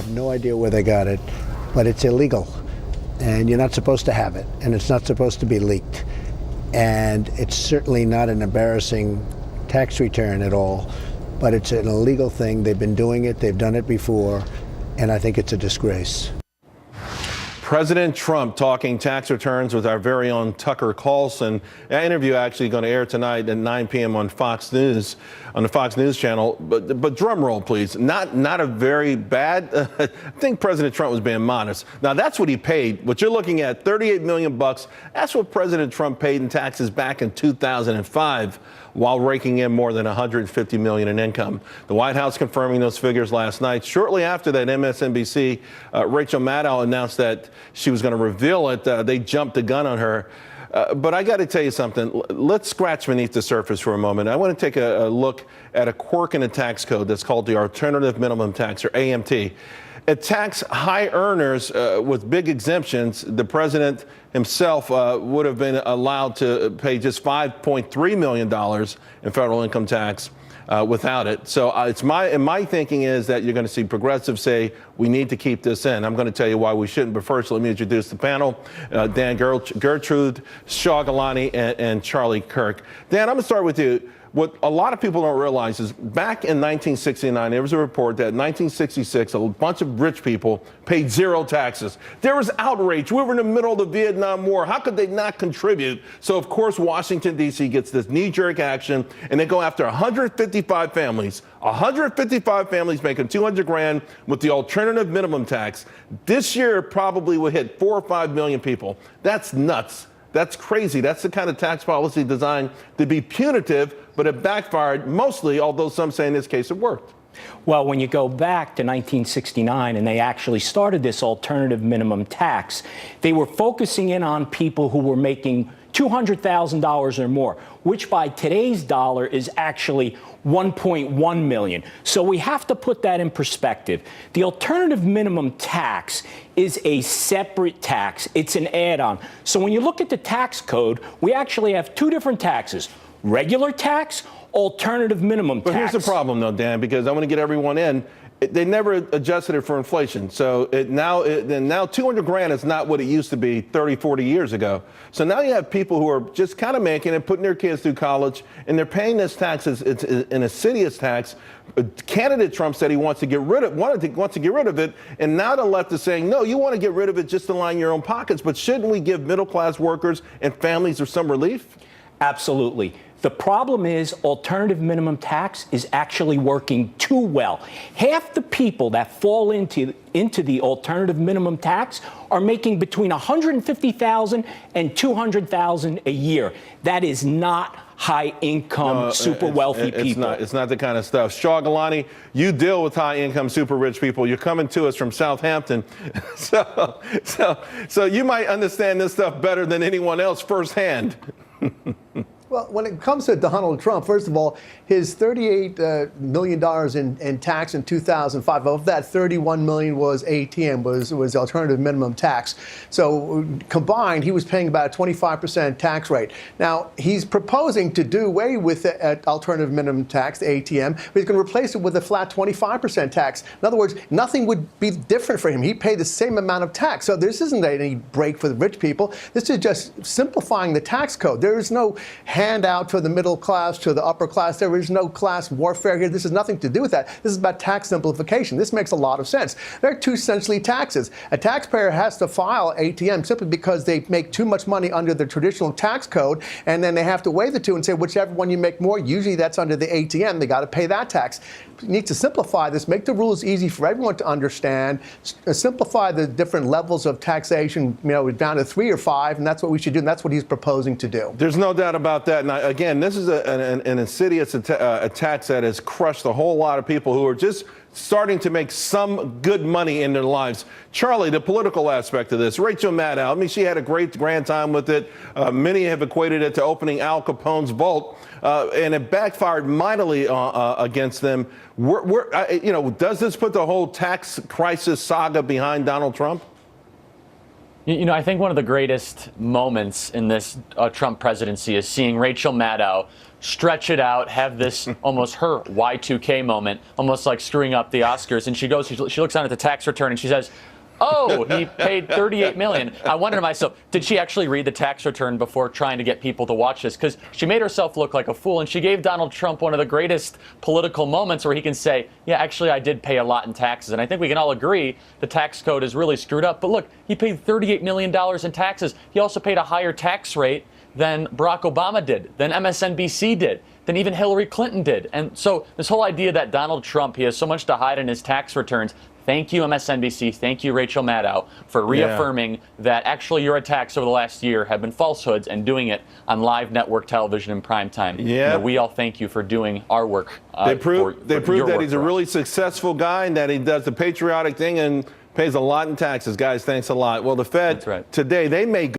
have no idea where they got it, but it's illegal. And you're not supposed to have it, and it's not supposed to be leaked. And it's certainly not an embarrassing tax return at all, but it's an illegal thing. They've been doing it, they've done it before, and I think it's a disgrace. President Trump talking tax returns with our very own Tucker Carlson. That interview actually going to air tonight at 9 p.m. on Fox News, on the Fox News channel. But drum roll, please. Not a very bad. I think President Trump was being modest. Now that's what he paid. What you're looking at, $38 million bucks. That's what President Trump paid in taxes back in 2005, while raking in more than $150 million in income. The White House confirming those figures last night. Shortly after that, MSNBC, Rachel Maddow announced that she was going to reveal it. They jumped the gun on her. But I got to tell you something. Let's scratch beneath the surface for a moment. I want to take a look at a quirk in the tax code that's called the Alternative Minimum Tax, or AMT. It taxes high earners with big exemptions. The president himself would have been allowed to pay just $5.3 million in federal income tax without it. So my thinking is that you're going to see progressives say we need to keep this in. I'm going to tell you why we shouldn't. But first, let me introduce the panel: Dan Geltrude, Shaw Galani, and Charlie Kirk. Dan, I'm going to start with you. What a lot of people don't realize is back in 1969, there was a report that in 1966, a bunch of rich people paid zero taxes. There was outrage. We were in the middle of the Vietnam War. How could they not contribute? So, of course, Washington, D.C. gets this knee-jerk action, and they go after 155 families. 155 families making $200,000 with the alternative minimum tax. This year probably will hit 4 or 5 million people. That's nuts. That's crazy. That's the kind of tax policy designed to be punitive, but it backfired mostly, although some say in this case it worked. Well, when you go back to 1969 and they actually started this alternative minimum tax, they were focusing in on people who were making $200,000 or more, which by today's dollar is actually 1.1 million. So we have to put that in perspective. The alternative minimum tax is a separate tax. It's an add-on. So when you look at the tax code, we actually have two different taxes: regular tax, alternative minimum tax. But here's the problem, though, Dan, because I want to get everyone in. They never adjusted it for inflation. So now $200,000 is not what it used to be 30, 40 years ago. So now you have people who are just kind of making it, putting their kids through college, and they're paying this tax. It's an insidious tax. Candidate Trump said he wants to get rid of it, and now the left is saying, no, you want to get rid of it just to line your own pockets. But shouldn't we give middle-class workers and families some relief? Absolutely. The problem is alternative minimum tax is actually working too well. Half the people that fall into the alternative minimum tax are making between $150,000 and $200,000 a year. That is not high-income, super wealthy people. It's not the kind of stuff. Shaw Galani, you deal with high-income, super rich people. You're coming to us from Southampton. So you might understand this stuff better than anyone else firsthand. Well, when it comes to Donald Trump, first of all, his $38 million in tax in 2005, of that, $31 million was ATM, was alternative minimum tax. So combined, he was paying about a 25% tax rate. Now, he's proposing to do away with the alternative minimum tax, the ATM, but he's going to replace it with a flat 25% tax. In other words, nothing would be different for him. He paid the same amount of tax. So this isn't any break for the rich people. This is just simplifying the tax code. There is no handout to the middle class, to the upper class. There is no class warfare here. This has nothing to do with that. This is about tax simplification. This makes a lot of sense. There are two essentially taxes. A taxpayer has to file ATM simply because they make too much money under the traditional tax code, and then they have to weigh the two and say whichever one you make more, usually that's under the ATM. They got to pay that tax. You need to simplify this, make the rules easy for everyone to understand, simplify the different levels of taxation, down to 3 or 5, and that's what we should do, and that's what he's proposing to do. There's no doubt about that. And again, this is an insidious tax that has crushed a whole lot of people who are just starting to make some good money in their lives. Charlie, the political aspect of this, Rachel Maddow, I mean, she had a great grand time with it. Many have equated it to opening Al Capone's vault, and it backfired mightily against them. Does this put the whole tax crisis saga behind Donald Trump? You know, I think one of the greatest moments in this Trump presidency is seeing Rachel Maddow stretch it out, have this almost her Y2K moment, almost like screwing up the Oscars. And she looks down at the tax return and she says, "Oh, he paid $38 million. I wonder to myself, did she actually read the tax return before trying to get people to watch this? Because she made herself look like a fool, and she gave Donald Trump one of the greatest political moments where he can say, yeah, actually, I did pay a lot in taxes. And I think we can all agree the tax code is really screwed up. But look, he paid $38 million in taxes. He also paid a higher tax rate than Barack Obama did, than MSNBC did, than even Hillary Clinton did. And so this whole idea that Donald Trump, he has so much to hide in his tax returns. Thank you, MSNBC. Thank you, Rachel Maddow, for reaffirming that actually your attacks over the last year have been falsehoods and doing it on live network television in prime time. Yeah. You know, we all thank you for doing our work. They proved that he's a really successful guy and that he does the patriotic thing and pays a lot in taxes. Guys, thanks a lot. Well, the Fed today, they may